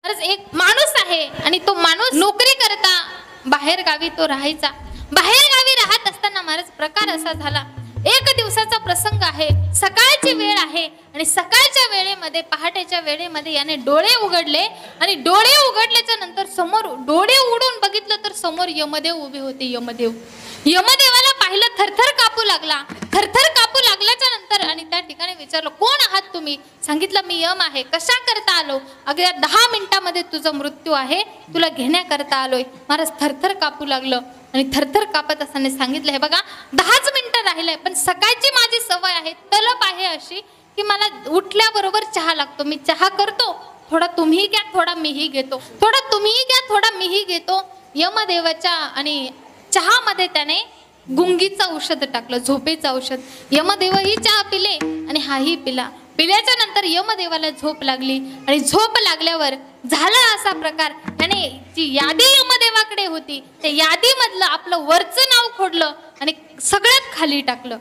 एक माणूस आहे आणि तो माणूस नोकरी करता बाहेर गावी तो राहायचा. बाहेर गावी राहत असताना महाराज प्रकार असा झाला, एक दिवसाचा प्रसंग आहे, सकाळची वेळ आहे आणि सकाळच्या वेळेमध्ये पहाटेच्या वेळेमध्ये याने डोळे उघडले आणि डोळे उघडल्याच्या नंतर समोर डोळे उघडून बघितलं तर समोर यमदेव उभे होते. यमदेवाला पाहिलं, थरथर कापू लागला. थरथर कापू लागल्याच्या नंतर आणि त्या ठिकाणी विचारलं, कोण आहात तुम्ही? सांगितलं, मी यम आहे. कशा करता आलो? अगदी 10 मिनिटामध्ये तुझा मृत्यू आहे, तुला घेण्याकरता आलोय. महाराज थरथर कापू लागलं आणि थरथर कापत असताना सांगितलं, हे बघा 10च मिनिटं राहिलंय, पण सकाळची माझी सवय आहे, तलप आहे अशी की मला उठल्याबरोबर चहा लागतो. मी चहा करतो, थोडा तुम्ही घ्या, थोडा मीही घेतो, थोडा तुम्हीही घ्या, थोडा मीही घेतो. यमदेवाच्या आणि चहामध्ये त्याने गुंगीचं औषध टाकलं, झोपेचं औषध. यमदेवही चहा पिले आणि हाही पिला. पिल्याच्या नंतर यमदेवाला झोप लागली आणि झोप लागल्यावर झाला असा प्रकार, त्याने जी यादी यमदेवाकडे होती त्या यादीमधलं आपलं वरचं नाव खोडलं आणि सगळ्यात खाली टाकलं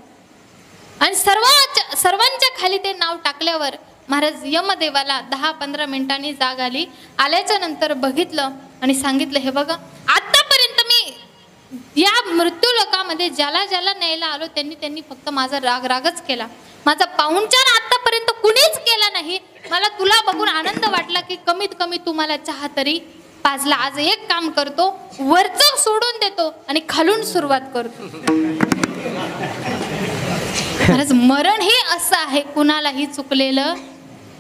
आणि सर्वांच्या खाली ते नाव टाकल्यावर महाराज यमदेवाला 10-15 मिनिटांनी जाग आली. आल्याच्या नंतर बघितलं आणि सांगितलं, हे बघा आतापर्यंत मी या मृत्यू लोकामध्ये ज्याला ज्याला न्यायला आलो त्यांनी फक्त माझा रागच केला, माझा पाहुणचार आतापर्यंत कुणीच केला नाही. मला तुला बघून आनंद वाटला की कमीत कमी तू मला चहा तरी पाजला. आज एक काम करतो, वरचं सोडून देतो आणि खालून सुरुवात करतो. खरंच मरण हे असं आहे, कुणालाही चुकलेलं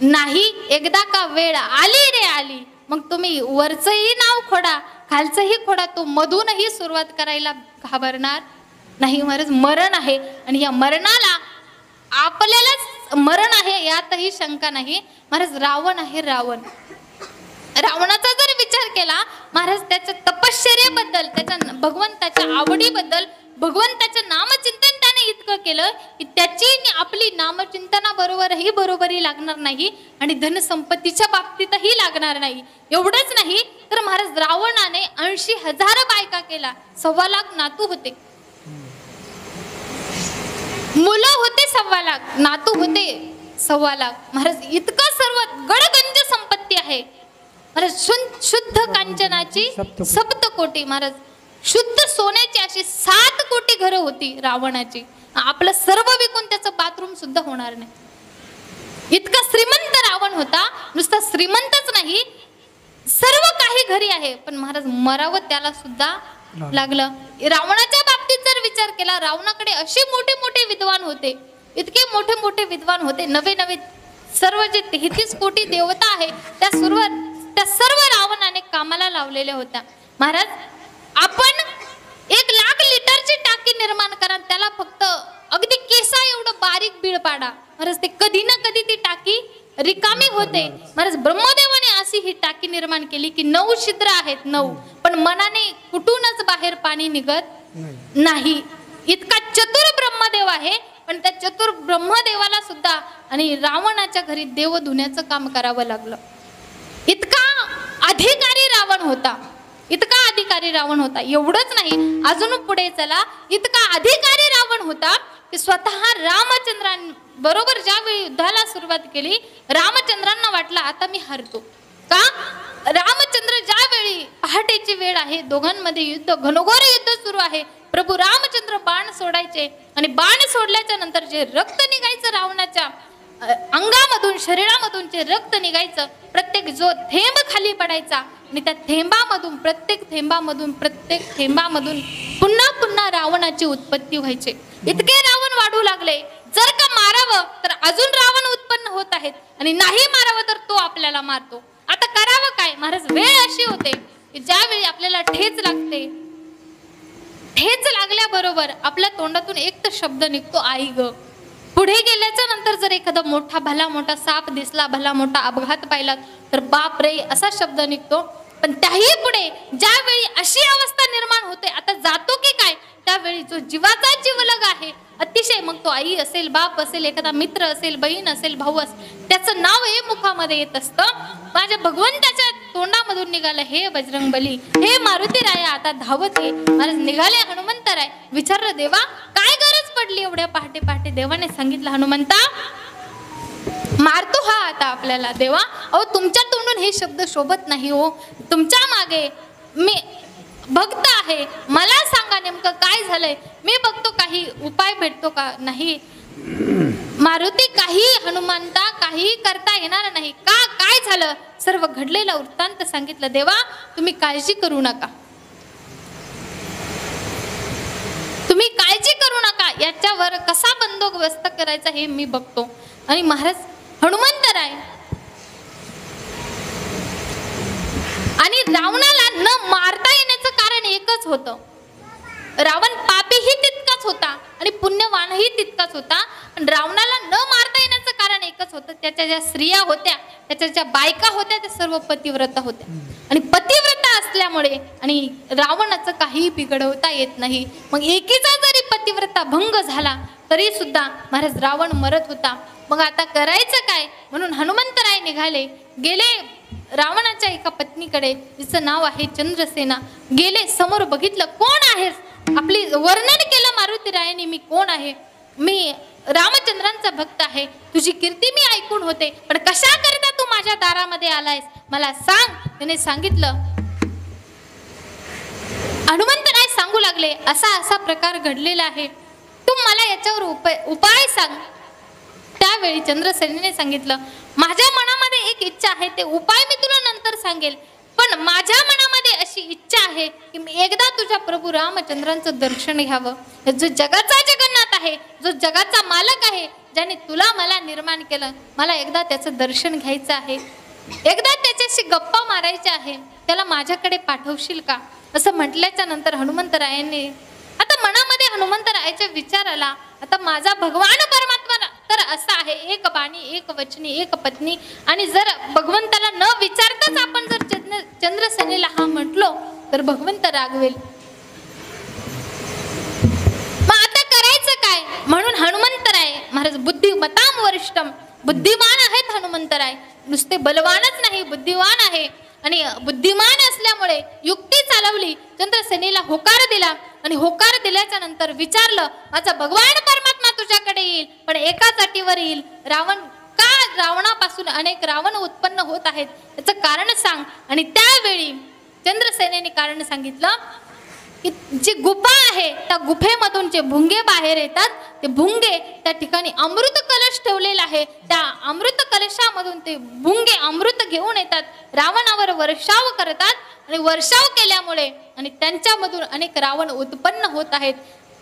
नाही. एकदा का वेळ आली रे आली, मग तुम्ही वरचंही नाव खोडा, खालचंही खोडा, तो मधूनही सुरुवात करायला घाबरणार नाही. महाराज मरण आहे आणि या मरणाला आपल्यालाच मरण आहे यातही शंका नाही. महाराज रावण आहे, रावणाचा जर विचार केला महाराज, त्याच्या तपश्चर्येबद्दल, त्याच्या भगवंताच्या आवडीबद्दल, भगवंताचं नामचिंतन त्याने इतकं केलं की त्याची आपली नामचिंतनाबरोबरही बरोबरी लागणार नाही आणि धनसंपत्तीच्या बाबतीतही लागणार नाही. एवढंच नाही तर महाराज रावणाने 80,000 बायका केला, 1.25 लाख नातू होते, मुलं होते 1.25 लाख, नातू होते 1.25 लाख. महाराज इतकं सर्व गडगंज संपत्ती आहे. महाराज शुद्ध कांचनाची 7 महाराज शुद्ध सोन्याची अशी 7 कोटी घरं होती रावणाची. आपलं सर्व विकून त्याचं बाथरूम सुद्धा होणार नाही, इतका श्रीमंत रावण होता. नुसता श्रीमंतच नाही, सर्व काही घरी आहे, पण महाराज मरावं त्याला सुद्धा लागलं. रावणाच्या बाबतीत जर विचार केला, रावणाकडे असे मोठे मोठे विद्वान होते, इतके मोठे मोठे विद्वान होते, नवे नवे सर्व जे 33 कोटी देवता आहे त्या सर्व रावणाने कामाला लावलेल्या होत्या. महाराज आपण 1 लाख लिटरची टाकी निर्माण करा, त्याला फक्त अगदी केसा एवढं बारीक बीळ पाडा, महाराज ते कधी ना कधी ती टाकी रिकामी होते. महाराज ब्रह्मदेवाने अशी ही टाकी निर्माण केली की 9 छिद्र आहेत, 9, पण मनाने कुठूनच बाहेर पाणी निघत नाही. इतका चतुर ब्रह्मदेव आहे, पण त्या चतुर ब्रह्मदेवाला सुद्धा आणि रावणाच्या घरी देव धुण्याचं काम करावं लागलं. इतका अधिकारी रावण होता, इतका अधिकारी रावण होता. एवढंच नाही, अजून पुढे चला, इतका अधिकारी रावण होता की स्वतः रामचंद्रांबरोबर ज्यावेळी युद्धाला सुरुवात केली, रामचंद्रांना वाटलं आता मी हरतो. का? रामचंद्र ज्यावेळी पहाटेची वेळ आहे, दोघांमध्ये युद्ध, घनघोर युद्ध सुरू आहे, प्रभू रामचंद्र बाण सोडायचे आणि बाण सोडल्याच्या नंतर जे रक्त निघायचं रावणाच्या अंगामधून, शरीरामधून जे रक्त निघायचं, प्रत्येक जो थेंब खाली पडायचा आणि त्या थेंबामधून प्रत्येक थेंबामधून पुन्हा पुन्हा रावणाची उत्पत्ती व्हायची. इतके रावण वाढू लागले, जर का मारावं तर अजून रावण उत्पन्न होत आहेत आणि नाही मारावं तर तो आपल्याला मारतो. आता करावं काय? महाराज वेळ अशी होते की ज्यावेळी आपल्याला ठेच लागते, ठेच लागल्याबरोबर आपल्या तोंडातून एक तर शब्द निघतो, आई ग. पुढे गेल्याच्या नंतर जर एखादा भला मोठा साप दिसला, भला मोठा अपघात पाहिला तर बाप रे असा शब्द निघतो. पण त्याही पुढे ज्यावेळी अशी अवस्था निर्माण होते, आता जातो की काय, त्यावेळी जो जीवाचा जीवलग आहे अतिशय, मग तो आई असेल, बाप असेल, एखादा मित्र असेल, बहीण असेल, भाऊ असेल, त्याचं नाव हे मुखामध्ये येत असतं. माझ्या भगवंताच्या तोंडामधून निघालं, हे बजरंगबली, हे मारुती राया, आता धावत ये. महाराज निघाले हनुमंतराय. विचारलं, देवा काय गरज पडली एवढ्या पहाटे पहाटे? देवाने सांगितलं, हनुमंता मारतो हा आता आपल्याला. देवा अहो तुमच्या तोंडून हे शब्द शोभत नाही हो. तुमच्या मागे मी भक्त आहे, मला सांगा नेमकं काय झालंय. मी बघतो काही उपाय भेटतो का. नाही मारुती काही हनुमंता काही करता येणार नाही. का काय झालं सर्व घडलेला वृत्तांत सांगितलं. देवा तुम्ही काळजी करू नका, तुम्ही काळजी करू नका, याच्यावर कसा बंदोबस्त करायचा हे मी बघतो. आणि महाराज हनुमंतराय आणि रावणाला न मारता येण्याचं कारण एकच होतं. रावण पापीही तितकाच होता आणि पुण्यवानही तितकाच होता. पण रावणाला न मारता येण्याचं कारण एकच होतं, त्याच्या ज्या स्त्रिया होत्या, त्याच्या ज्या बायका होत्या, त्या सर्व पतिव्रता होत्या. आणि पतिव्रता असल्यामुळे आणि रावणाचं काही बिघडवता येत नाही. मग एकीचा जरी पतिव्रता भंग झाला तरी सुद्धा महाराज रावण मरत होता. मग आता करायचं काय म्हणून हनुमंतराय निघाले. गेले रावणाच्या एका पत्नीकडे, जिचं नाव आहे चंद्रसेना. गेले समोर बघितलं, कोण आहेस. आपली वर्णन केलं मारुतीरायाने, मी कोण आहे, मी रामचंद्रांचा भक्त आहे, तुझी कीर्ती मी ऐकून होते, पण कशा करता तू माझ्या दारामध्ये आलायस मला सांग. त्याने सांगितलं. हनुमंतराय सांगू लागले, असा असा प्रकार घडलेला आहे, तू मला याच्यावर उपाय सांग. त्यावेळी चंद्रसेनेने सांगितलं, माझ्या मनामध्ये एक इच्छा आहे, ते उपाय मी तुला नंतर सांगेल, पण माझ्या मनामध्ये अशी इच्छा आहे की मी एकदा तुझ्या प्रभू रामचंद्रांचं दर्शन घ्यावं. जो जगाचा जगन्नाथ आहे, जो जगाचा मालक आहे, ज्याने तुला मला निर्माण केलं, मला एकदा त्याचं दर्शन घ्यायचं आहे, एकदा त्याच्याशी गप्पा मारायच्या आहे, त्याला माझ्याकडे पाठवशील का. असं म्हटल्याच्या नंतर हनुमंतरायांनी आता मनामध्ये हनुमंतरायाच्या विचार आला, आता माझा भगवान परमात्मा तर असा आहे, एक बाणी एक वचनी एक पत्नी. आणि जर भगवंताला न विचारताच आपण जर चंद्रसेनेला हा म्हटलो तर भगवंत रागवेल. मग आता करायचं काय म्हणून हनुमंतराय महाराज बुद्धिमताम वरिष्ठम, बुद्धिमान आहेत हनुमंतराय, नुसते बलवानच नाही बुद्धिवान आहे. आणि बुद्धिमान असल्यामुळे युक्ती चालवली, चंद्रसेनेला होकार दिला आणि होकार दिल्याच्या नंतर विचारलं, माझा भगवान परमात्मा तुझ्याकडे येईल, पण एकाच अटीवर येईल. रावण का, रावणापासून अनेक रावण उत्पन्न होत आहेत, याचं कारण सांग. आणि त्यावेळी चंद्रसेनेने कारण सांगितलं की जी गुफा आहे त्या गुफेमधून जे भुंगे बाहेर येतात, ते भुंगे त्या ठिकाणी अमृत कलश ठेवलेला आहे, त्या अमृत कलशामधून ते भुंगे अमृत घेऊन येतात, रावणावर वर्षाव करतात आणि वर्षाव केल्यामुळे आणि त्यांच्यामधून अनेक रावण उत्पन्न होत आहेत.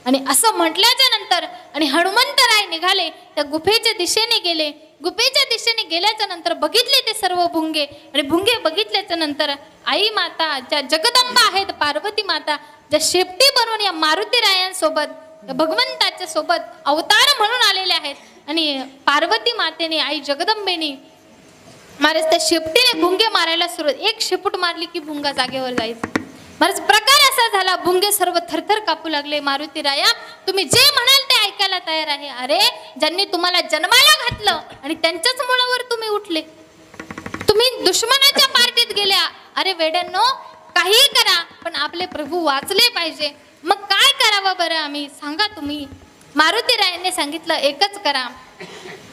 आणि असं म्हटल्याच्या नंतर आणि हनुमंतराय निघाले, त्या गुफेच्या दिशेने गेले. गुफेच्या दिशेने गेल्याच्या नंतर बघितले ते सर्व भुंगे आणि भुंगे बघितल्याच्या नंतर आई माता ज्या जगदंबा आहेत, पार्वती माता ज्या शेपटी बनवून या मारुतीरायांसोबत भगवंताच्या सोबत अवतार म्हणून आलेले आहेत. आणि पार्वती मातेने आई जगदंबेने महाराज त्या शेपटीने भुंगे मारायला सुरुवात, एक शेपूट मारली की भुंगा जागेवर जायचा. महाराज प्रकार असा झाला, भुंगे सर्व थरथर कापू लागले. मारुतीराया तुम्ही जे म्हणाल ते ऐकायला तयार आहे. अरे ज्यांनी तुम्हाला जन्माला घातलं आणि त्यांच्याच मुळावर तुम्ही उठले, तुम्ही दुश्मनाच्या पार्टीत गेल्या. अरे वेड्यांनो, काही करा पण आपले प्रभू वाचले पाहिजे. मग काय करावं बरं आम्ही, सांगा तुम्ही. मारुतीरायांनी सांगितलं, एकच करा,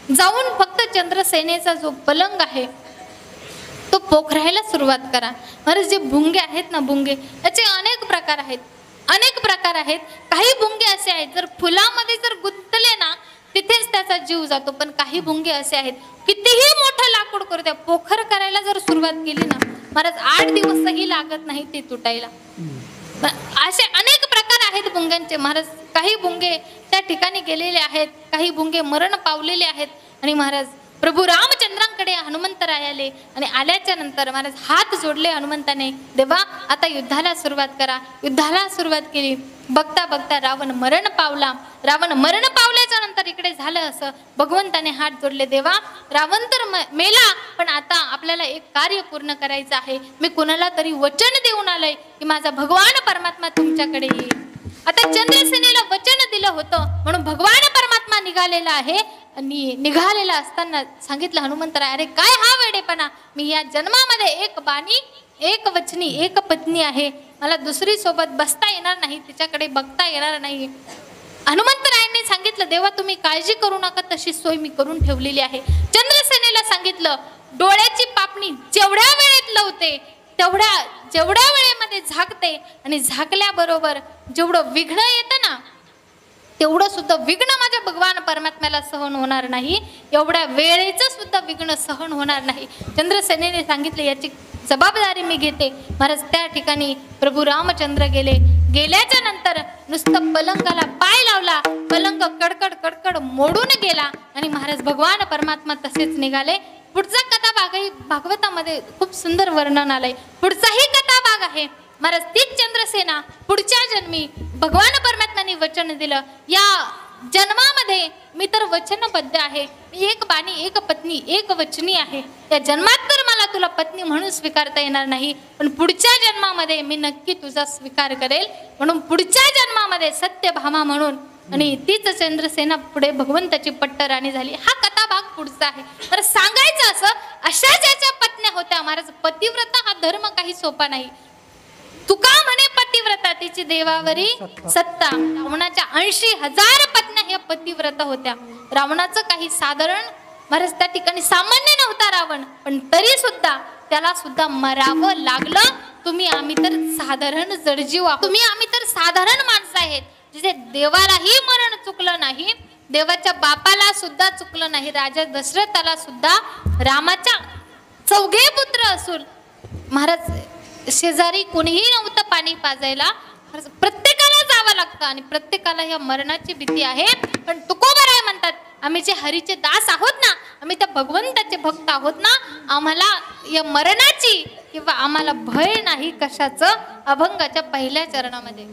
जाऊन फक्त चंद्रसेनेचा जो पलंग आहे तो पोखरायला सुरुवात करा. अरे जे भुंगे आहेत ना, भुंगे याचे अनेक प्रकार आहेत, अनेक प्रकार आहेत. काही भुंगे असे आहेत जर फुलामध्ये जर गुंतले ना तिथेच त्याचा जीव जातो, पण काही भुंगे असे आहेत कितीही मोठं लाकूड करू द्या, पोखर करायला जर सुरुवात केली ना महाराज 8 दिवसही लागत नाही ते तुटायला. असे अनेक प्रकार आहेत भुंग्यांचे महाराज. काही भुंगे त्या ठिकाणी गेलेले आहेत, काही भुंगे मरण पावलेले आहेत. आणि महाराज प्रभू रामचंद्रांकडे हनुमंतराय आले आणि आल्याच्या नंतर महाराज हात जोडले हनुमंताने, देवा आता युद्धाला सुरुवात करा. युद्धाला सुरुवात केली. बघता बघता रावण मरण पावला. रावण मरण पावल्याच्या नंतर इकडे झालं असं, भगवंताने हात जोडले, देवा रावण तर मेला, पण आता आपल्याला एक कार्य पूर्ण करायचं आहे. मी कुणाला तरी वचन देऊन आलंय की माझा भगवान परमात्मा तुमच्याकडे येईल. आता चंद्रसेनेला वचन दिलं होतं म्हणून भगवान परमात्मा निघालेला आहे. आणि निघालेला असताना सांगितलं हनुमंतराय, अरे काय हा वेडेपणा, मी या जन्मामध्ये एक बाणी एक वचनी एक पत्नी आहे, मला दुसरी सोबत बसता येणार नाही, तिच्याकडे बघता येणार नाही. हनुमंतरायांनी सांगितलं देवा तुम्ही काळजी करू नका, तशी सोय मी करून ठेवलेली आहे. चंद्रसेनेला सांगितलं डोळ्याची पापणी जेवढ्या वेळेत लावते जेवढ्या वेळेमध्ये झाकते आणि झाकल्याबरोबर जेवढं विघ्न येतं ना तेवढं सुद्धा विघ्न माझ्या भगवान परमात्म्याला सहन होणार नाही, एवढ्या वेळेचं सुद्धा विघ्न सहन होणार नाही. चंद्रसेनेने सांगितले याची जबाबदारी मी घेते. महाराज त्या ठिकाणी प्रभू रामचंद्र गेल्याच्या नंतर नुसतं पलंगाला पाय लावला, पलंग कडकड कडकड मोडून गेला आणि महाराज भगवान परमात्मा तसेच निघाले. पुढचा कथा भागही भागवतामध्ये खूप सुंदर वर्णन आलंय. पुढचाही कथा भाग आहे. महाराज तीच चंद्रसेना पुढच्या जन्मी भगवान परमात्म्याने वचन दिलं, या जन्मामध्ये मी तर वचनबद्ध आहे, मी एक बाणी एक पत्नी एक वचनी आहे. या जन्मात तर मला तुला पत्नी म्हणून स्वीकारता येणार नाही, पण पुढच्या जन्मामध्ये मी नक्की तुझा स्वीकार करेल. म्हणून पुढच्या जन्मामध्ये सत्यभामा म्हणून आणि तीच चंद्रसेना पुढे भगवंताची पट्टराणी झाली. हा कथा भाग पुढचा आहे. तर सांगायचं असं, अशा ज्याच्या पत्न्या होत्या महाराज, पतिव्रता हा धर्म काही सोपा नाही. तुका म्हणे पतिव्रता तिची देवावरी सत्ता. रावणाच्या 80,000 पत्न्या ह्या पतिव्रता होत्या. रावणाचं काही साधारण महाराज त्या ठिकाणी सामान्य नव्हता रावण, पण तरी सुद्धा त्याला सुद्धा मरावं लागलं. तुम्ही आम्ही तर साधारण जडजीव आहोत, तुम्ही आम्ही तर साधारण माणसं आहेत. जिथे देवालाही मरण चुकलं नाही, देवाच्या बापाला सुद्धा चुकलं नाही, राजा दशरथाला सुद्धा रामाच्या 4 पुत्र असून महाराज शेजारी कोणीही नव्हतं पाणी पाजायला. प्रत्येकाला जावं लागतं आणि प्रत्येकाला ह्या मरणाची भीती आहे. पण तुकोबाराय म्हणतात आम्ही जे हरीचे दास आहोत ना, आम्ही त्या भगवंताचे भक्त आहोत ना, आम्हाला या मरणाची किंवा आम्हाला भय नाही कशाचं. अभंगाच्या पहिल्या चरणामध्ये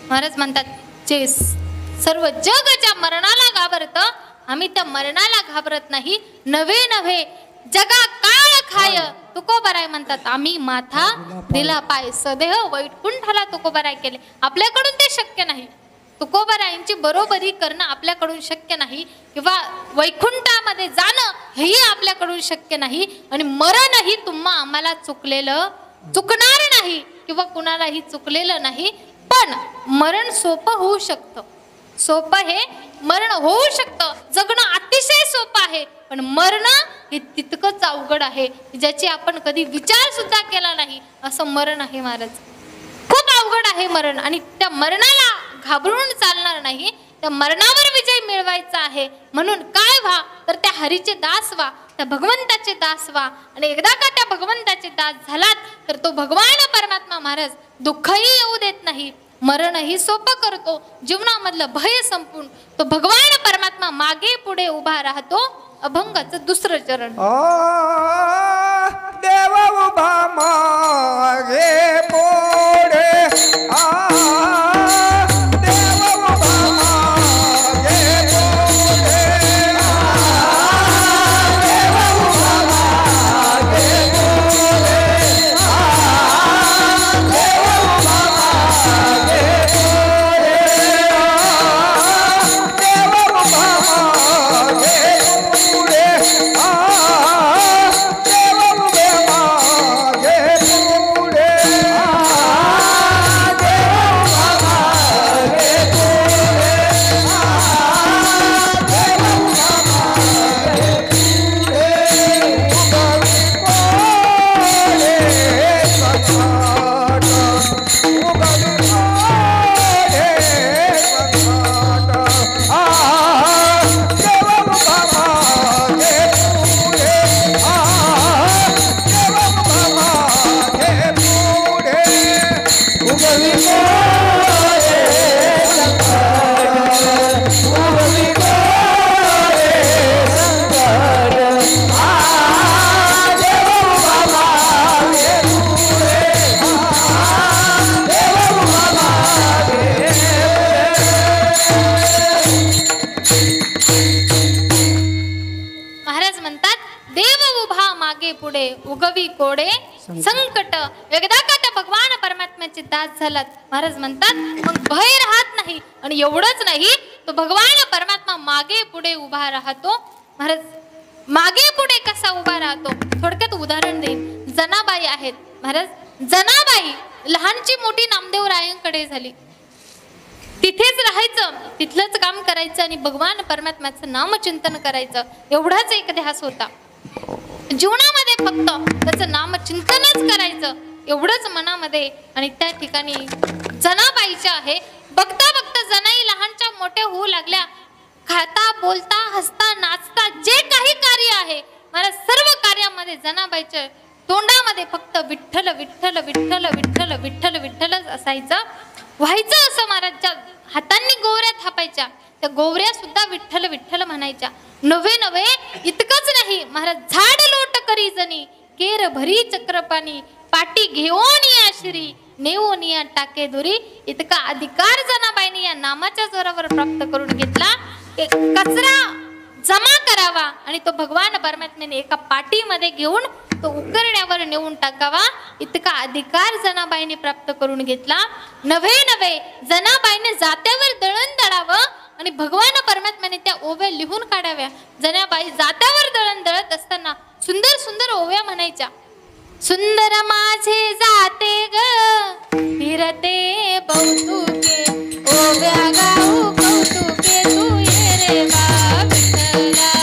महाराज म्हणतात जे सर्व जगच्या मरणाला घाबरत, आम्ही त्या मरणाला घाबरत नाही. नवे नवे जगा काळ खाय. तुकोबाराय म्हणतात आम्ही माथा दिला पाय, सदेह वैकुंठाला तुकोबाराय केले. आपल्याकडून ते शक्य नाही. तुकोबारायांची बरोबरी करणं आपल्याकडून शक्य नाही, किंवा वैकुंठामध्ये जाणं हेही आपल्याकडून शक्य नाही. आणि मरणही तुम्हा आम्हाला चुकणार नाही किंवा कुणालाही चुकलेलं नाही. पण मरण सोपं होऊ शकतं, सोपं हे मरण होऊ शकतं. जगणं अतिशय सोपं आहे, पण मरण हे तितकंच अवघड आहे, ज्याची आपण कधी विचार सुद्धा केला नाही असं मरण आहे महाराज. खूप अवघड आहे मरण. आणि त्या मरणाला घाबरून चालणार नाही. त्या मरणावर विजय मिळवायचा आहे. म्हणून काय व्हा तर त्या हरीचे दास व्हा, त्या भगवंताचे दास व्हा. आणि एकदा का त्या भगवंताचे दास झालात तर तो भगवान परमात्मा महाराज दुःखही येऊ देत नाही, मरणही सोपं करतो. जीवनामधलं भय संपून तो भगवान परमात्मा मागे पुढे उभा राहतो. अभंगाचं दुसरं चरण. देव उभा मागे पुढे Oh कोडे संकट. एकदा का त्या भगवान परमात्म्याचे दास झालात महाराज म्हणतात मग भय राहत नाही. आणि एवढंच नाही तो भगवान परमात्मा मागे पुढे उभा राहतो. महाराज मागे पुढे कसा उभा राहतो थोडक्यात उदाहरण देईन. जनाबाई आहेत महाराज. जनाबाई लहानची मोठी नामदेव रायांकडे झाली. तिथेच राहायचं, तिथलंच काम करायचं आणि भगवान परमात्म्याचं नामचिंतन करायचं एवढाच एक ध्यास होता. जीवनामध्ये फक्त त्याचं नामचिंतनच करायचं एवढंच मनामध्ये. आणि त्या ठिकाणी जनाबाईच्या आहे. बघता बघता जनाई लहानच्या मोठ्या होऊ लागल्या. खाता बोलता हसता नाचता जे काही कार्य आहे मला सर्व कार्यामध्ये जनाबाईच्या तोंडामध्ये फक्त विठ्ठल विठ्ठल विठ्ठल विठ्ठल विठ्ठल विठ्ठलच असायचं. व्हायचं असं महाराजच्या हातांनी गोवऱ्या थापायच्या. त्या गोवऱ्या सुद्धा विठ्ठल विठ्ठल म्हणायच्या. नवे नवे इतकंच नाही महाराज झाड लोट करी जणी केर भरी चक्रपाणी पाटी घेऊन या श्री नेऊन या टाके दुरी. इतका अधिकार जनाबाईंनी या नामाच्या जोरावर प्राप्त करून घेतला. कचरा जमा करावा आणि तो भगवान परमात्म्याने एका पाटीमध्ये घेऊन तो उकरड्यावर नेऊन टाकावा इतका अधिकार जनाबाईने प्राप्त करून घेतला. नवे नवे जनाबाईने जात्यावर दळण दळावं आणि भगवान परमात्म्याने त्या ओव्या लिहून काढाव्या. जनाबाई जात्यावर दळण दळत असताना सुंदर सुंदर ओव्या म्हणायच्या. सुंदर माझे जाते ग फिरते कौतुके ओव्या गाऊ कौतुके तू ये रे बा विठ्ठला.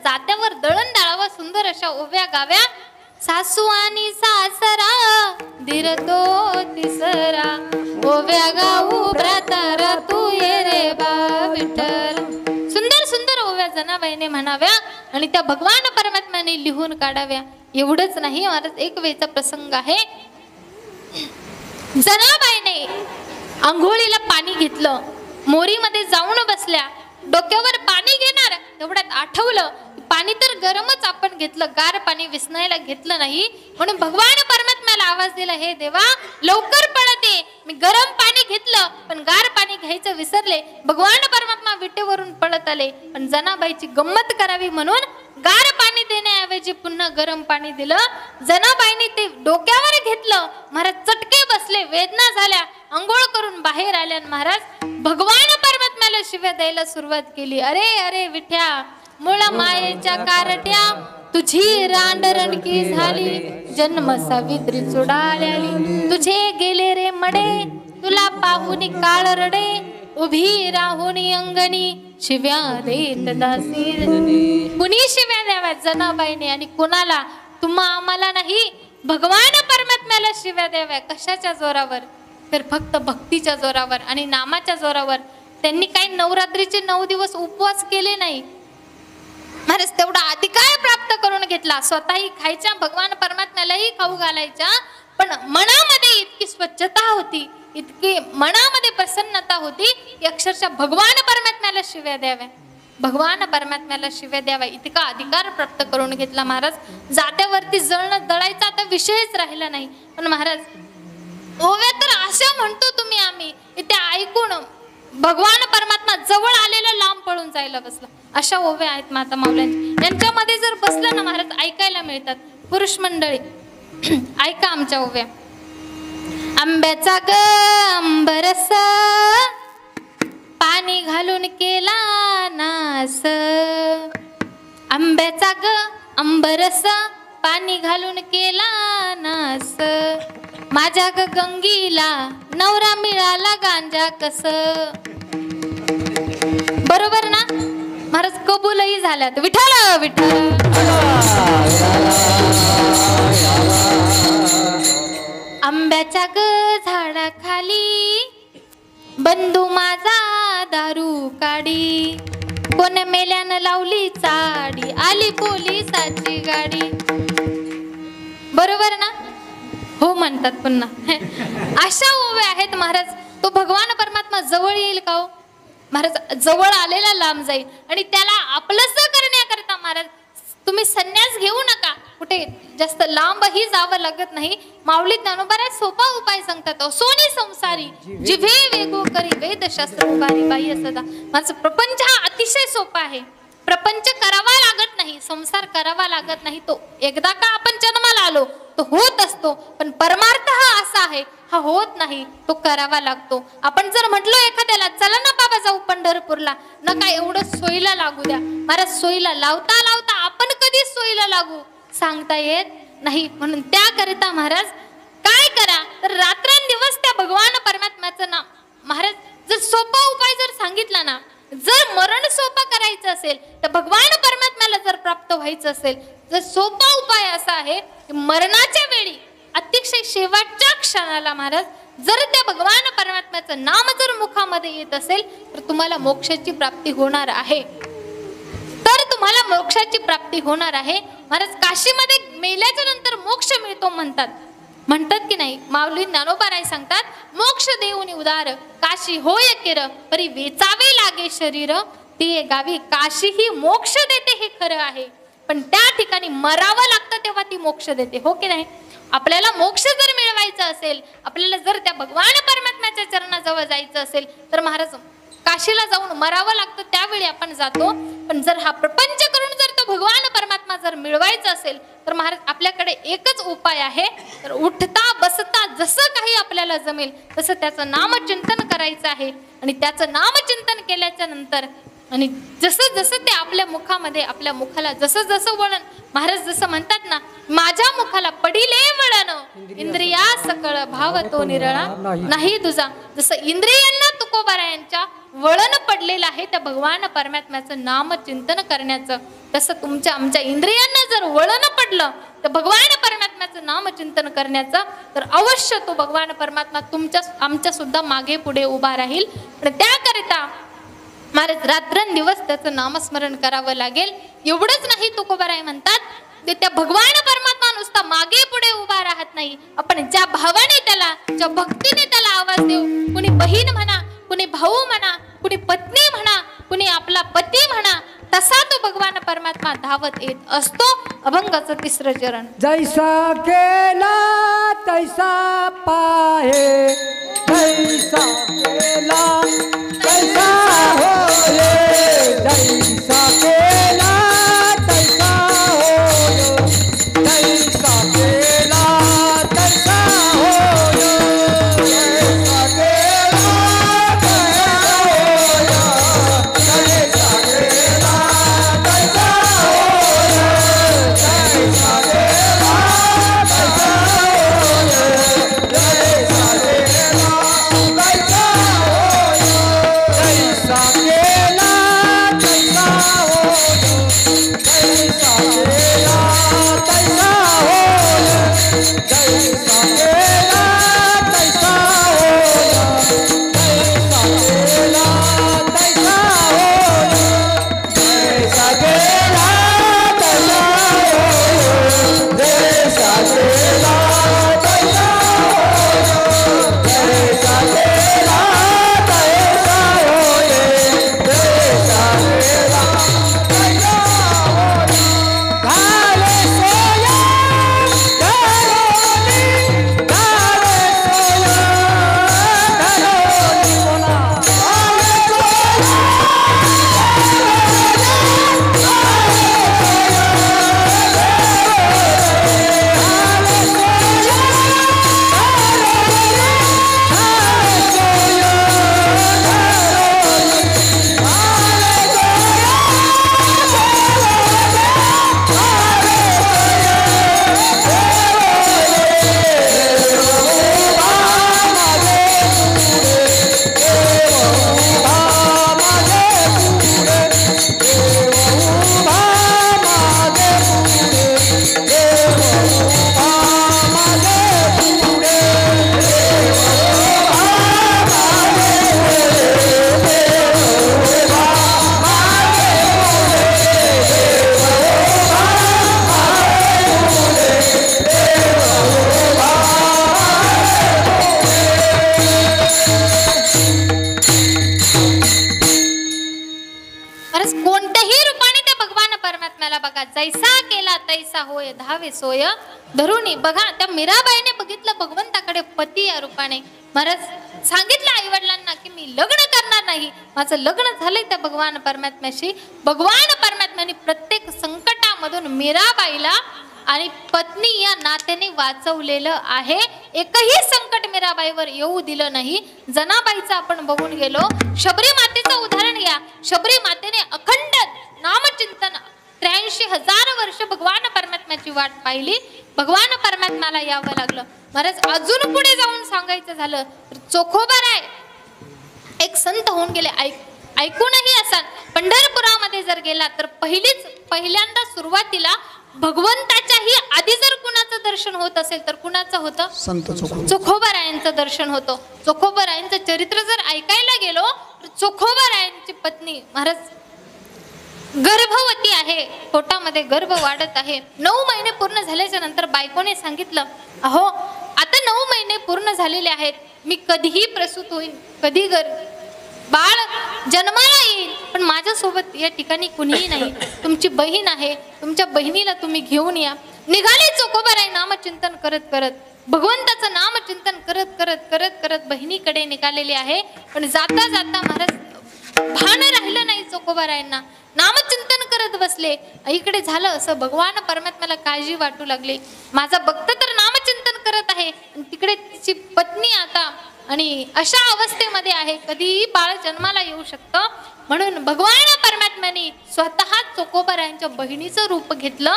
जात्यावर दळण डाळावा सुंदर अशा ओव्या गाव्या. सासू आणि सासरा धीर तो तिसरा ओव्या गाऊ भ्रातारा तू ये रे बा विठ्ठल. सुंदर सुंदर ओव्या जनाबाईने म्हणाव्या आणि त्या भगवान परमात्म्याने लिहून काढाव्या. एवढंच नाही महाराज एक वेळचा प्रसंग आहे. जनाबाईने आंघोळीला पाणी घेतलं. मोरीमध्ये जाऊन बसल्या. डोक्यावर पाणी घेणार तेवढ्यात आठवलं पाणी तर गरमच आपण घेतलं गार पाणी विसनायला घेतलं नाही. म्हणून भगवान परमात्म्याला आवाज दिला हे देवा लवकर पळत ये. मी गरम पाणी घेतलं पण गार पाणी घ्यायचं विसरले. भगवान परमात्मा विटेवरून पळत आले. पण जनाबाईची गंमत करावी म्हणून गार पाणी देण्याऐवजी पुन्हा गरम पाणी दिलं. जनाबाईने ते डोक्यावर घेतलं. महाराज चटके बसले. वेदना झाल्या. अंघोळ करून बाहेर आल्या. महाराज भगवान परमात्म्याला शिव्या द्यायला सुरुवात केली. अरे अरे विठ्या मुळ मायेच्या कारट्या तुझी रांडरणकी झाली जन्म सावित्री चुडाळली. तुझे गेले रे मडे तुला पाहुनी काळ रडे उभी राहुनी अंगणी शिव्या देत दासी. कुणी शिव्या द्याव्या जनाबाईने आणि कुणाला? तुम्हा आम्हाला नाही भगवान परमात्म्याला शिव्या द्याव्या. कशाच्या जोरावर? तर फक्त भक्तीच्या जोरावर आणि नामाच्या जोरावर. त्यांनी काही नवरात्रीचे 9 दिवस उपवास केले नाही. महाराज तेवढा अधिकार प्राप्त करून घेतला. स्वतःही खायच्या भगवान परमात्म्यालाही खाऊ घालायच्या. पण मनामध्ये इतकी स्वच्छता होती इतकी मनामध्ये प्रसन्नता होती की अक्षरशः भगवान परमात्म्याला शिव्या द्याव्या. भगवान परमात्म्याला शिव्या द्यावा इतका अधिकार प्राप्त करून घेतला. महाराज जात्यावरती जळण दळायचा आता विषयच राहिला नाही. पण महाराज ओव्या तर अशा म्हणतो तुम्ही आम्ही ते ऐकून भगवान परमात्मा जवळ आलेला लांब पळून जायला बसला. अशा ओव्या आहेत माता माऊल्यांची. यांच्यामध्ये जर बसलं ना महाराज ऐकायला मिळतात. पुरुष मंडळी ऐका आमच्या ओव्या. आंब्याचा ग आंबरस पाणी घालून केला नास. आंब्याचा ग आंबरस पाणी घालून केला नास. माझ्या ग गंगीला नवरा मिळाला गांजा कस. बरोबर ना महाराज? कबूलही झाल्यात. विठ्ठल विठ्ठल. आंब्याच्या ग झाडाखाली बंधू माझा दारू काडी, कोण मेल्यानं लावली चाडी, आली पोलिसाची गाडी. बरोबर ना? हो म्हणतात पुन्हा. अशा ओव्या आहेत महाराज. तो भगवान परमात्मा जवळ येईल का हो महाराज? जवळ आलेला लांब जाईल. आणि त्याला आपलंसं करण्याकरता महाराज तुम्ही संन्यास घेऊ नका. कुठे जास्त लांबही जावं लागत नाही. माऊली ज्ञानोबा सोपा उपाय सांगतात. सोनी संसारी जिव्हे वेगो करी वेदशास्त्र उभारी बाह्य सदा. माझं प्रपंच हा अतिशय सोपा आहे. प्रपंच करावा लागत नाही, संसार करावा लागत नाही. तो एकदा का आपण जन्माला आलो तो होत असतो, पण परमार्थ हा असा आहे, हा होत नाही, तो करावा लागतो. आपण जर म्हटलो एखाद्याला चला ना बाबा जाऊ पंढरपूरला, नका एवढं सोयीला लागू द्या महाराज. सोयीला लावता लावता आपण कधी सोयीला लागू सांगता येत नाही. म्हणून त्याकरिता महाराज काय करा तर रात्रंदिवस त्या भगवान परमात्म्याचं नाम महाराज. जर सोपा उपाय जर सांगितला ना, जर मरण सोपं करायचं असेल तर भगवान परमात्म्याला जर प्राप्त व्हायचं असेल, जर सोपा उपाय असा आहे की मरणाच्या वेळी अतिशय शेवटच्या क्षणाला महाराज जर त्या भगवान परमात्म्याचं नाम जर मुखामध्ये येत असेल तर तुम्हाला मोक्षाची प्राप्ती होणार आहे. तर तुम्हाला मोक्षाची प्राप्ती होणार आहे महाराज. काशीमध्ये मेल्याच्या नंतर मोक्ष मिळतो म्हणतात की नाही? माऊली ज्ञानोबाराय सांगतात, मोक्ष देऊनी उदार काशी होय केर, परी वेचावे लागे शरीर, ती गावी काशी ही मोक्ष देते हे खरं आहे. पण त्या ठिकाणी मरावं लागतं तेव्हा ती मोक्ष देते. हो की नाही? आपल्याला मोक्ष जर मिळवायचा असेल, आपल्याला जर त्या भगवान परमात्म्याच्या चरणाजवळ जायचं असेल तर महाराज काशीला जाऊन मरावं लागतं, त्यावेळी आपण जातो. पण जर हा प्रपंच करून जर तो भगवान परमात्मा जर मिळवायचा असेल तर महाराज आपल्याकडे एकच उपाय आहे. तर उठता बसता जसं काही आपल्याला जमेल तसं त्याचं नामचिंतन करायचं आहे. आणि त्याचं नामचिंतन केल्याच्या नंतर आणि जसं जसं ते आपल्या मुखामध्ये, आपल्या मुखाला जसं जसं वळण, महाराज जसं म्हणतात ना, माझ्या मुखाला पडिले वळण, इंद्रिया सकळ भाव तो निरळा नाही तुझा. जसं इंद्रियांना तुकोबारायांच्या वळण पडलेलं आहे त्या भगवान परमात्म्याचं नामचिंतन करण्याचं, तसं तुमच्या आमच्या इंद्रियांना जर वळण पडलं तर भगवान परमात्म्याचं नामचिंतन करण्याचं, तर अवश्य तो भगवान परमात्मा तुमच्या आमच्या सुद्धा मागे पुढे उभा राहील. पण त्याकरिता महाराज रात्रंदिवस त्याचं नामस्मरण करावं लागेल. एवढंच नाही, तुकोबाराय म्हणतात ते त्या भगवान परमात्मा नुसता मागे पुढे उभा राहत नाही. आपण ज्या भावाने त्याला, ज्या भक्तीने त्याला आवाज देऊ, कुणी बहीण म्हणा, कुणी भाऊ म्हणा, कुणी पत्नी म्हणा, कुणी आपला पती म्हणा, तसा तो भगवान परमात्मा धावत येत असतो. अभंगाचं 3रं चरण. जैसा केला तैसा पाहे, जैसा केला तैसा होय, जैसा केला तैसा होय, जैसा केला तैसा होय, जैसा केला तैसा होय, जैसा केला तैसा होय, जैसा केला तैसा होय, जैसा केला तैसा होय, जैसा केला तैसा होय, परमात्म्याला बघा, जैसा केला तैसा होय धावे सोय धरुणी. बघा त्या मीराबाईने बघितलं भगवंताकडे पती या रूपाने. महाराज सांगितलं आई वडिलांना की मी लग्न करणार नाही, माझं लग्न झालंय त्या भगवान परमात्म्याशी. भगवान परमात्म्याने प्रत्येक संकटामधून मीराबाईला आणि पत्नी या नात्याने वाचवलेलं आहे. एकही संकट मीराबाईवर येऊ दिलं नाही. जनाबाईचं आपण बघून गेलो. शबरी मातेचं उदाहरण घ्या. शबरी मातेने अखंड नामचिंतन 83,000 वर्ष भगवान परमात्म्याची वाट पाहिली. भगवान परमात्म्याला यावं लागलं. महाराज अजून पुढे जाऊन सांगायचं झालं तर चोखोबाराय एक संत होऊन गेले. ऐकूनही असाल, पंढरपुरामध्ये जर गेला तर पहिल्यांदा सुरुवातीला भगवंताच्याही आधी जर कुणाचं दर्शन होत असेल तर कुणाचं होतं? संत चोखोबारायांचं दर्शन होतं. चोखोबारायांचं चरित्र जर ऐकायला गेलो तर चोखोबारायांची पत्नी महाराज गर्भवती आहे, पोटामध्ये गर्भ वाढत आहे. 9 महिने पूर्ण झाल्याच्या नंतर बायकोने सांगितलं, अहो आता 9 महिने पूर्ण झालेले आहेत, मी कधीही प्रसूत होईन, कधी बाळ जन्माला येईल, पण माझ्यासोबत या ठिकाणी कुणीही नाही. तुमची बहीण आहे, तुमच्या बहिणीला तुम्ही घेऊन या. निघाले चोखोबाराय नामचिंतन करत करत, भगवंताचं नामचिंतन करत करत करत करत बहिणीकडे निघालेले आहे. पण जाता जाता महाराज भान राहिलं नाही चोखोबारायांना. नामचिंतन करत बसले. इकडे झालं असं, भगवान परमात्म्याला काळजी वाटू लागली. माझा भक्त तर नामचिंतन करत आहे, तिकडे तिची पत्नी आता आणि अशा अवस्थेमध्ये आहे, कधीही बाळ जन्माला येऊ शकतं. म्हणून भगवान परमात्म्याने स्वतः चोखोबारायांच्या बहिणीचं रूप घेतलं.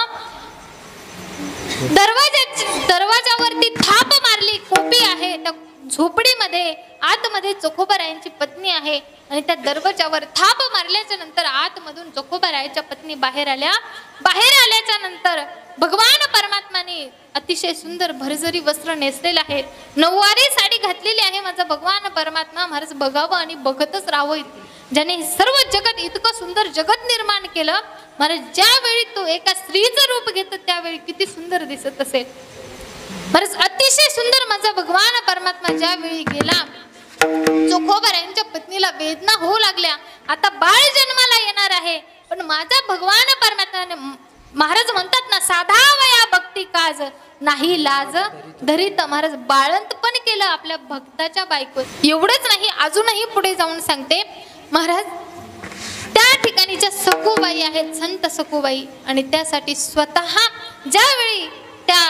दरवाजावरती थाप मारली. कोपी आहे त्या झोपडीमध्ये, आतमध्ये चोखोबारायांची पत्नी आहे आणि त्या दरवाजावर थाप मारल्याच्या नंतर आतमधून चोखोबारायांच्या पत्नी बाहेर आल्या. बाहेर आल्याच्या नंतर भगवान परमात्माने अतिशय सुंदर भरजरी वस्त्र नेसलेलं आहे, नऊवारी साडी घातलेली आहे. माझा भगवान परमात्मा महाराज बघावं आणि बघतच राहावं. ज्याने सर्व जगत इतकं सुंदर जगत निर्माण केलं, महाराज ज्यावेळी तो एका स्त्रीचं रूप घेतो त्यावेळी किती सुंदर दिसत असेल. महाराज अतिशय सुंदर माझा भगवान परमात्मा ज्यावेळी गेला, चोखोबारायांच्या पत्नीला वेदना होऊ लागल्या. आता बाळ जन्माला येणार आहे, पण माझा भगवान परमात्म्याने महाराज म्हणतात ना, साधा वया भक्ती काज नाही लाज धरीत. महाराज बाळंत पण केलं आपल्या भक्ताच्या बायको. एवढंच नाही, अजूनही पुढे जाऊन सांगते. महाराज त्या ठिकाणीच्या सखूबाई आहेत, संत सखूबाई, आणि त्यासाठी स्वतः ज्यावेळी त्या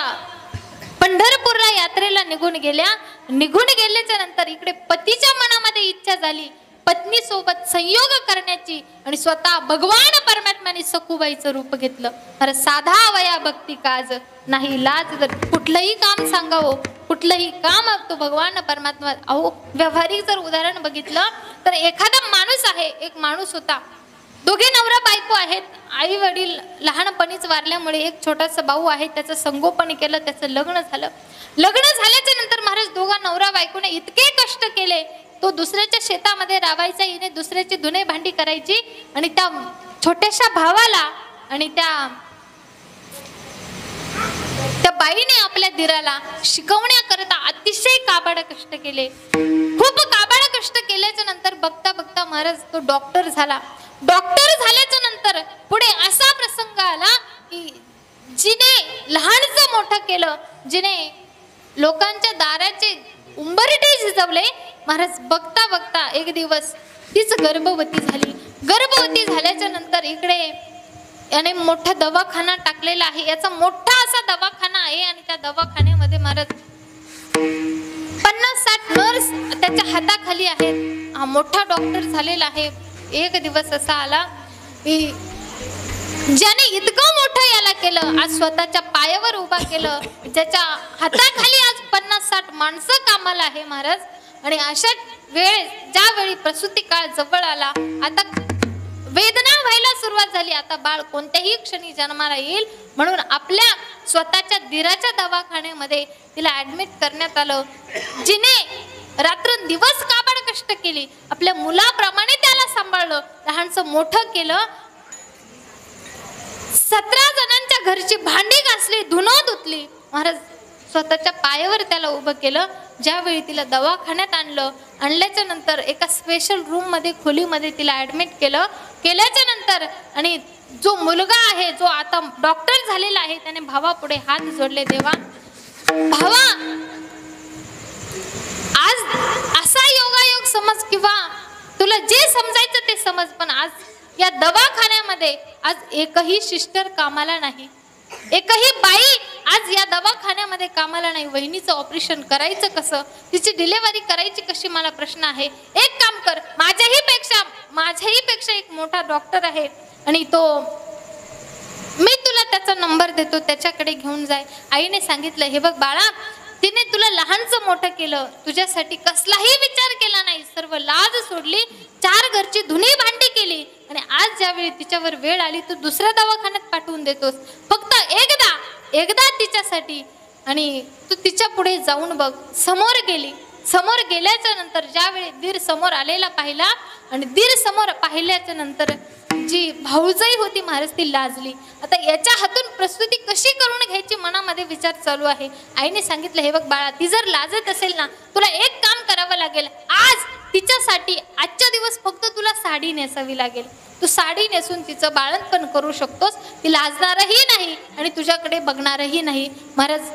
पंढरपूरला यात्रेला निघून गेल्याच्या नंतर इकडे पतीच्या मनामध्ये इच्छा झाली पत्नी सोबत संयोग करण्याची, आणि स्वतः भगवान परमात्म्याने सखूबाईचं रूप घेतलं. अरे साधा वया भक्ती काज नाही लाज. जर कुठलंही काम सांगावं, कुठलंही काम तो भगवान परमात्मा. अहो व्यावहारिक जर उदाहरण बघितलं तर एखादा माणूस आहे, एक माणूस होता, दोघे नवरा बायको आहेत. आई वडील लहानपणीच वारल्यामुळे एक छोटासा भाऊ आहे, त्याचं संगोपन केलं, त्याचं लग्न झालं. लग्न झाल्याच्या नंतर महाराज दोघा नवरा बायकोने इतके कष्ट केले. तो दुसऱ्याच्या शेतामध्ये राबायचा, हिने दुसऱ्याची धुणे भांडी करायची, आणि त्या छोट्याशा भावाला आणि त्या बाईने आपल्या दिराला शिकवण्याकरता अतिशय काबाड कष्ट केले. खूप काबाड कष्ट केल्याच्या नंतर बघता बघता महाराज तो डॉक्टर झाला. डॉक्टर झाल्याच्या नंतर पुढे असा प्रसंग आला की जिने लहानचं मोठं केलं, जिने लोकांच्या दाराचे उंबरठे झिजवले, महाराज बघता बघता एक दिवस तीच गर्भवती झाली. गर्भवती झाल्याच्या नंतर इकडे याने मोठा दवाखाना टाकलेला आहे. याचा मोठा असा दवाखाना आहे आणि त्या दवाखान्यामध्ये महाराज 50-60 नर्स त्याच्या हाताखाली आहेत. हा मोठा डॉक्टर झालेला आहे. एक दिवस असा आला की ज्याने इतकं मोठं याला केलं, आज स्वतःच्या पायावर उभा केलं, ज्याच्या हाताखाली आज 50-60 माणसं कामाला आहे महाराज. आणि अशा वेळेस ज्यावेळी प्रसूती काळ जवळ आला, आता वेदना व्हायला सुरुवात झाली. आता बाळ कोणत्याही क्षणी जन्माला येईल, म्हणून आपल्या स्वतःच्या दिराच्या दवाखान्यामध्ये तिला ऍडमिट करण्यात आलं. जिने रात्रंदिवस काबाड कष्ट केली, आपल्या मुलाप्रमाणे त्याला सांभाळलं, लहानचं मोठं केलं. 17 जणांच्या घरची भांडी घासली, धुणं धुतली. महाराज स्वतःच्या पायावर त्याला उभं केलं. ज्यावेळी तिला दवाखान्यात आणल्याच्या नंतर एका स्पेशल रूम मध्ये, खोलीमध्ये तिला ऍडमिट केल्याच्या नंतर आणि जो मुलगा आहे, जो आता डॉक्टर झालेला आहे, त्याने भावापुढे हात जोडले. देवा, भावा, आज असा योगायोग समज किंवा तुला जे समजायचं ते समज, पण आज या दवाखान्यामध्ये आज एकही सिस्टर कामाला नाही, एकही बाई आज या दवाखान्यामध्ये कामाला नाही. वहिनीचं ऑपरेशन करायचं कसं, तिची डिलिव्हरी करायची कशी, मला प्रश्न आहे. एक काम कर, माझ्याही पेक्षा एक मोठा डॉक्टर आहे आणि तो, मी तुला त्याचा नंबर देतो, त्याच्याकडे घेऊन जाय. आईने सांगितलं, हे बघ बाळा, तिने तुला लहानचं मोठं केलं, तुझ्यासाठी कसलाही विचार केला नाही, सर्व लाज सोडली, 4 घरची धुनी भांडी केली आणि आज ज्यावेळी तिच्यावर वेळ आली तू दुसऱ्या दवाखान्यात पाठवून देतोस. फक्त एकदा तिच्यासाठी. आणि तू तिच्या पुढे जाऊन बघ. समोर गेली. समोर गेल्याच्या नंतर ज्यावेळी दीर समोर आलेला पाहिला आणि दीर समोर पाहिल्याच्या नंतर जी भाऊजाई होती महाराज ती लाजली. आता याच्या हातून प्रस्तुती कशी करून घ्यायची मनामध्ये विचार चालू आहे. आईने सांगितलं, हे बघ बाळा, ती जर लाजत असेल ना, तुला एक काम करावं लागेल. आज तिच्यासाठी आजच्या दिवस फक्त तुला साडी नेसावी लागेल. तू साडी नेसून तिचं बाळंतपण करू शकतोस. ती लाजणारही नाही आणि तुझ्याकडे बघणारही नाही. महाराज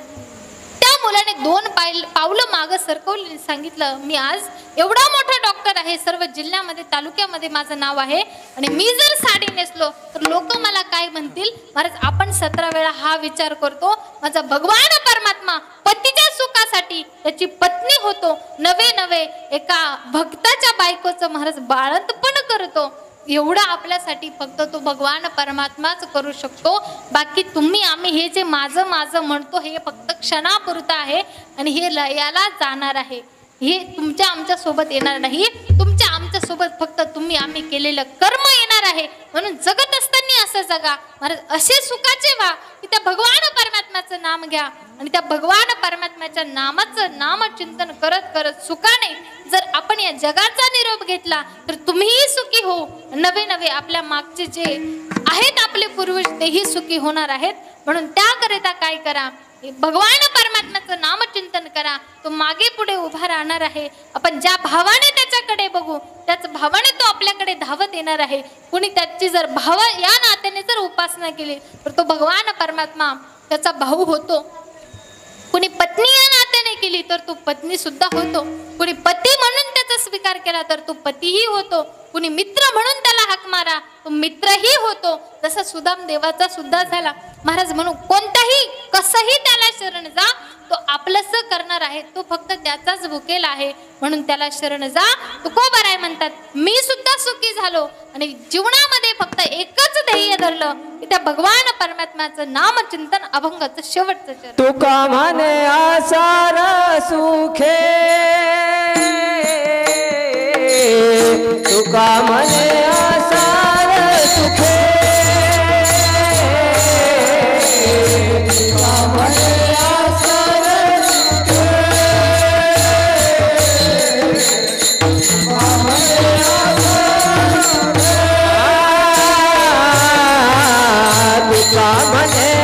त्या मुलाने 2 पावलं मागं सरकवली. सांगितलं, मी आज एवढा मोठा डॉक्टर आहे, सर्व जिल्ह्यामध्ये तालुक्यामध्ये माझं नाव आहे आणि मी जर साडी नेसलो तर लोक मला काय म्हणतील. महाराज आपण 17 वेळा हा विचार करतो, माझा भगवान परमात्मा पतीच्या सुखासाठी त्याची पत्नी होतो, नवे एका भक्ताच्या बायकोचं महाराज बाळंतपण करतो. एवढा आपल्यासाठी फक्त तो भगवान परमात्माच करू शकतो. बाकी तुम्ही आम्ही हे जे माझं म्हणतो हे फक्त क्षणापुरतं आहे आणि हे लयाला जाणार आहे. हे तुमच्या आमच्या सोबत येणार नाही. तुमच्या आमच्या सोबत फक्त तुम्ही आम्ही केलेलं कर्म येणार आहे. म्हणून जगत असताना असं जगा महाराज, असे सुखाचे व्हा की त्या भगवान परमात्म्याचं नाम घ्या आणि त्या भगवान परमात्म्याच्या नामाचं नामचिंतन करत करत सुखाने जर आपण या जगाचा निरोप घेतला तर तुम्हीही सुखी हो. नवे आपल्या मागचे जे आहेत आपले पूर्वज तेही सुखी होणार आहेत. म्हणून त्याकरिता काय करा, भगवान परमात्म्याचं नामचिंतन करा. तो मागे पुढे उभा राहणार आहे. आपण ज्या भावाने त्याच्याकडे बघू त्याच भावाने तो आपल्याकडे धावत येणार आहे. कुणी त्याची जर भाव या नात्याने जर उपासना केली तर तो भगवान परमात्मा त्याचा भाऊ होतो. कुणी पत्नी या नात्याने केली तर तो पत्नी सुद्धा होतो. कुणी पती म्हणून त्याचा स्वीकार केला तर तो पतीही होतो. कुणी मित्र म्हणून त्याला हाक मारा तो मित्रही होतो. जसा सुदाम देवाचा सुद्धा झाला. महाराज म्हणून कोणताही कसंही त्याला शरण जा, तो आपलंसं करणार आहे. तो फक्त त्याचाच भुकेला आहे. म्हणून त्याला शरण जा. तुकोबाराय म्हणतात, मी सुद्धा सुखी झालो आणि जीवनामध्ये फक्त एकच ध्येय धरलं की त्या भगवान परमात्म्याचं नामचिंतन अभंगाचं शेवटचं चरण. तुका म्हणे आसार सुखे, तुका म्हणे आसार सुखे, तुका म्हणे आसार सुखे, तुका म्हणे आसार सुखे, तुका म्हणे